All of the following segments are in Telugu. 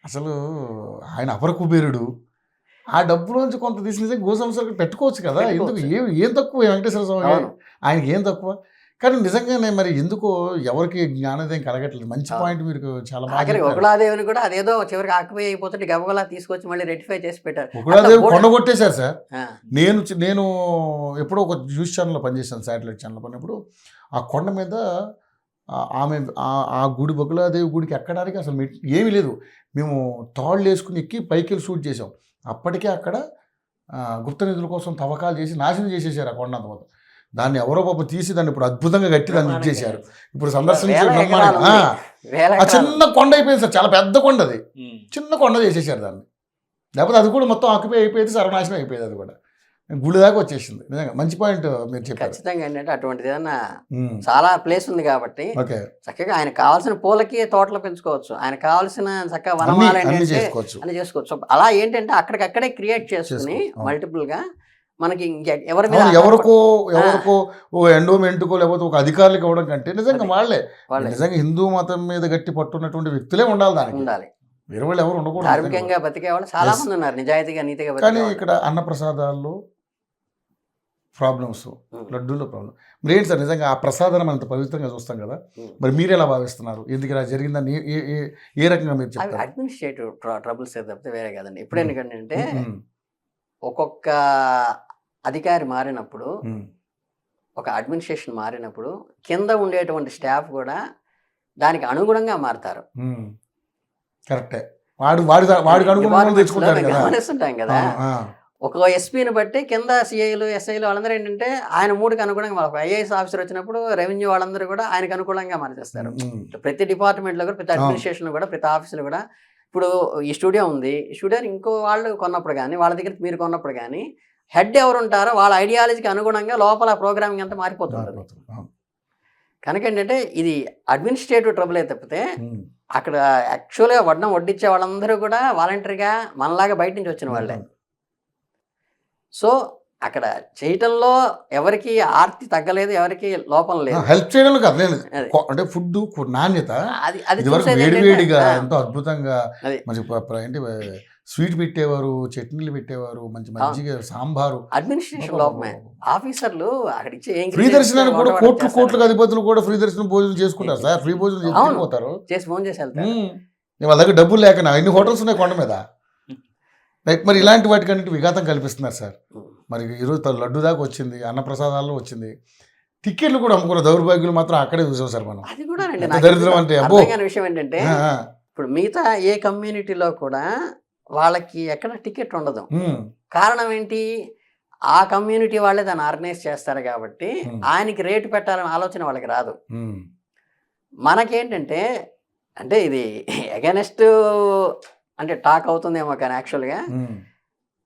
అసలు ఆయన అపర కుబేరుడు. ఆ డబ్బులోంచి కొంత తీసి నిజంగా గో సంస్థలకు పెట్టుకోవచ్చు కదా! ఎందుకు ఏం తక్కువ వెంకటేశ్వర స్వామి అవును. ఆయనకి ఏం తక్కువ? కానీ నిజంగానే మరి ఎందుకో ఎవరికి జ్ఞానోదయం కలగట్లేదు. మంచి పాయింట్ మీరు చాలా బాగా ఆఖరికి చెప్పారు. ఒకళాదేవిని కూడా అదేదో చివరికి ఆక్యుపై అయిపోతుంటే గబగబా తీసుకొచ్చి మళ్ళీ రెక్టిఫై చేసి పెట్టారు. ఒకళాదేవి కొండ కొట్టేశారు సార్. ఆ, నేను ఎప్పుడో ఒక న్యూస్ ఛానల్‌లో పనిచేశాను. శాటిలైట్ ఛానల్‌లో పనినప్పుడు ఆ కొండ మీద ఆమె ఆ గుడి బకులాదేవి గుడికి ఎక్కడానికి అసలు ఏమీ లేదు. మేము తాళ్ళేసుకుని ఎక్కి పైకెళ్ళి షూట్ చేసాం. అప్పటికే అక్కడ గుప్త నిధుల కోసం తవ్వకాలు చేసి నాశనం చేసేసారు ఆ కొండ అంత మొత్తం. దాన్ని ఎవరో పాపం తీసి దాన్ని ఇప్పుడు అద్భుతంగా కట్టి దాన్ని ఇచ్చేసారు. ఇప్పుడు సందర్శించే ఆ చిన్న కొండ అయిపోయింది సార్. చాలా పెద్ద కొండ అది. చిన్న కొండ చేసేసారు దాన్ని. లేకపోతే అది కూడా మొత్తం ఆక్యుపై అయిపోయేది, సర్వనాశనం అయిపోయేది. అది కూడా గుడి దాకా వచ్చేసింది. నిజంగా మంచి పాయింట్ మీరు చెప్పారు. ఖచ్చితంగా ఏంటంటే అటువంటిది ఏదన్నా చాలా ప్లేస్ ఉంది కాబట్టి ఓకే, చక్కగా ఆయనకు కావాల్సిన పూలకి తోటలు పెంచుకోవచ్చు, ఆయన కావాల్సిన చక్కగా వనమాలని అన్ని చేసుకోవచ్చు. అని చేసుకోవచ్చు. అలా ఏంటంటే అక్కడికక్కడే క్రియేట్ చేసుకుని మల్టిపుల్ గా మనకి ఎవరి మీద ఎవరికో ఎండోమెంట్కో లేకపోతే ఒక అధికారులకు ఇవ్వడం కంటే నిజంగా వాళ్ళే నిజంగా హిందూ మతం మీద గట్టి పట్టున్నటువంటి వ్యక్తులే ఉండాలి. దానికి ఉండాలి. వేరే వాళ్ళు ఎవరు ఉండకూడదు. ధార్మికంగా బతికే వాళ్ళు చాలా మంది ఉన్నారు, నిజాయితీగా నీతిగా. కానీ ఇక్కడ అన్నప్రసాదాల్లో ప్రాబ్లమ్స్, లడ్డూల్లో ప్రాబ్లం. మరి ఏంటి సార్ నిజంగా ఆ ప్రసాదాన్ని మనం అంత పవిత్రంగా చూస్తాం కదా, మరి మీరు ఎలా భావిస్తున్నారు? ఎందుకు ఇలా జరిగిందని ఏ రకంగా మీరు చెప్తారు? అడ్మినిస్ట్రేటివ్ ట్రబుల్స్ తప్పితే వేరే కాదండి. ఇప్పుడు ఎందుకంటే ఒక్కొక్క అధికారి మారినప్పుడు, ఒక అడ్మినిస్ట్రేషన్ మారినప్పుడు కింద ఉండేటువంటి స్టాఫ్ కూడా దానికి అనుగుణంగా మారుతారు. కరెక్టే. వాడికి అనుగుణంగా తెచ్చుకుంటారు కదా, గమనిస్తుంటాం కదా. ఒక ఎస్పీని బట్టి కింద సిఐలు ఎస్ఐలు వాళ్ళందరూ ఏంటంటే ఆయన మూడుకి అనుగుణంగా, ఒక ఐఏఎస్ ఆఫీసర్ వచ్చినప్పుడు రెవెన్యూ వాళ్ళందరూ కూడా ఆయనకు అనుకూలంగా మార్చేస్తారు. ప్రతి డిపార్ట్మెంట్లో కూడా, ప్రతి అడ్మినిస్ట్రేషన్లో కూడా, ప్రతి ఆఫీసులో కూడా. ఇప్పుడు ఈ స్టూడియో ఉంది, ఈ స్టూడియోని ఇంకో వాళ్ళు కొన్నప్పుడు కానీ, వాళ్ళ దగ్గర మీరు కొన్నప్పుడు కానీ హెడ్ ఎవరు ఉంటారో వాళ్ళ ఐడియాలజీకి అనుగుణంగా లోపల ప్రోగ్రామింగ్ అంతా మారిపోతుంది. కనుక ఏంటంటే ఇది అడ్మినిస్ట్రేటివ్ ట్రబుల్ అయితే తప్పితే అక్కడ యాక్చువల్గా వడ్డించే వాళ్ళందరూ కూడా వాలంటరీగా మనలాగా బయట నుంచి వచ్చిన వాళ్ళే. సో అక్కడ చేయటంలో ఎవరికి ఆర్తి తగ్గలేదు, ఎవరికి లోపం లేదు. హెల్ప్ చేయడంలో కాదు, అంటే ఫుడ్ నాణ్యత వేడివేడిగా ఎంతో అద్భుతంగా ఏంటి స్వీట్ పెట్టేవారు, చట్నీలు పెట్టేవారు, మంచి మంచిగా సాంబారు. అడ్మినిస్ట్రేషన్ లోపమే. ఆఫీసర్లు అక్కడ ఇచ్చే ఫ్రీ దర్శనానికి కూడా కోట్ల అధిపతులు కూడా ఫ్రీ దర్శనం భోజనం చేసుకుంటారు సార్. ఫ్రీ భోజనం చేసి ఫోన్ చేసి వెళ్తారు. వాళ్ళ దగ్గర డబ్బులు లేకనా ఎన్ని హోటల్స్ ఉన్నాయి కొండ మీద. రైట్, మరి ఇలాంటి వాటికన్నిటి విఘాతం కల్పిస్తున్నారు సార్. మరి ఈరోజు లడ్డు దాకా వచ్చింది, అన్నప్రసాదాల్లో వచ్చింది, టికెట్లు కూడా అమ్ముకున్న దౌర్భాగ్యులు మాత్రం అక్కడే చూసాం సార్ మనం. అది కూడా దరిద్రం అంటే విషయం ఏంటంటే ఇప్పుడు మిగతా ఏ కమ్యూనిటీలో కూడా వాళ్ళకి ఎక్కడ టికెట్ ఉండదు. కారణం ఏంటి? ఆ కమ్యూనిటీ వాళ్ళే దాన్ని ఆర్గనైజ్ చేస్తారు కాబట్టి ఆయనకి రేటు పెట్టాలనే ఆలోచన వాళ్ళకి రాదు. మనకేంటంటే అంటే ఇది అగైనెస్ట్ అంటే టాక్ అవుతుందేమో, కానీ యాక్చువల్గా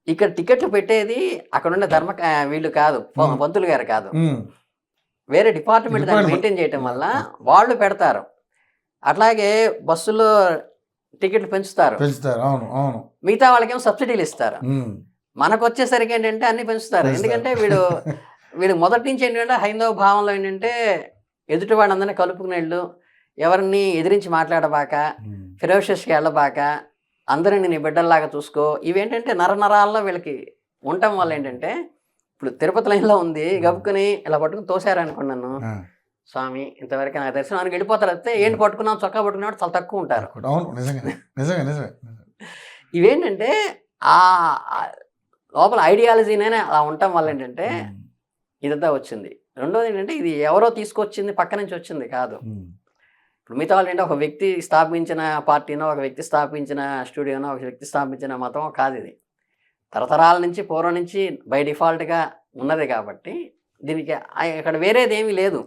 ఇక్కడ టికెట్లు పెట్టేది అక్కడ ఉండే వీళ్ళు కాదు, పంతులు గారు కాదు, వేరే డిపార్ట్మెంట్ దాన్ని మెయింటైన్ చేయటం వల్ల వాళ్ళు పెడతారు. అట్లాగే బస్సులో టికెట్లు పెంచుతారు. మిగతా వాళ్ళకేమో సబ్సిడీలు ఇస్తారు. మనకు వచ్చేసరికి ఏంటంటే అన్ని పెంచుతారు. ఎందుకంటే వీడు మొదటి నుంచి ఏంటంటే హైందవ భావంలో ఏంటంటే ఎదుటి వాళ్ళందరినీ కలుపుకునేళ్ళు, ఎవరిని ఎదిరించి మాట్లాడబాక, ఫిరోషియస్కి వెళ్ళబాక, అందరినీ నీ బిడ్డల్లాగా చూసుకో. ఇవేంటంటే నరనరాల్లో వీళ్ళకి ఉండటం వల్ల ఏంటంటే ఇప్పుడు తిరుపతి లైన్లో ఉంది, గబుక్కుని ఇలా పట్టుకుని తోసారనుకున్నాను, స్వామి ఇంతవరకు నాకు దర్శనానికి వెళ్ళిపోతారు. అయితే ఏంటి పట్టుకున్నాం, చొక్కా పట్టుకున్నాడు చాలా తక్కువ ఉంటారు. ఇవేంటంటే ఆ లోపల ఐడియాలజీనే అలా ఉండటం వల్ల ఏంటంటే ఇదంతా వచ్చింది. రెండోది ఏంటంటే ఇది ఎవరో తీసుకొచ్చింది, పక్క నుంచి వచ్చింది కాదు. ఇప్పుడు మిగతా వాళ్ళు ఏంటంటే ఒక వ్యక్తి స్థాపించిన పార్టీనో, ఒక వ్యక్తి స్థాపించిన స్టూడియోనో, ఒక వ్యక్తి స్థాపించిన మతమో కాదు. ఇది తరతరాల నుంచి, పూర్వం నుంచి బై డిఫాల్ట్గా ఉన్నది కాబట్టి దీనికి అక్కడ వేరేది ఏమీ లేదు.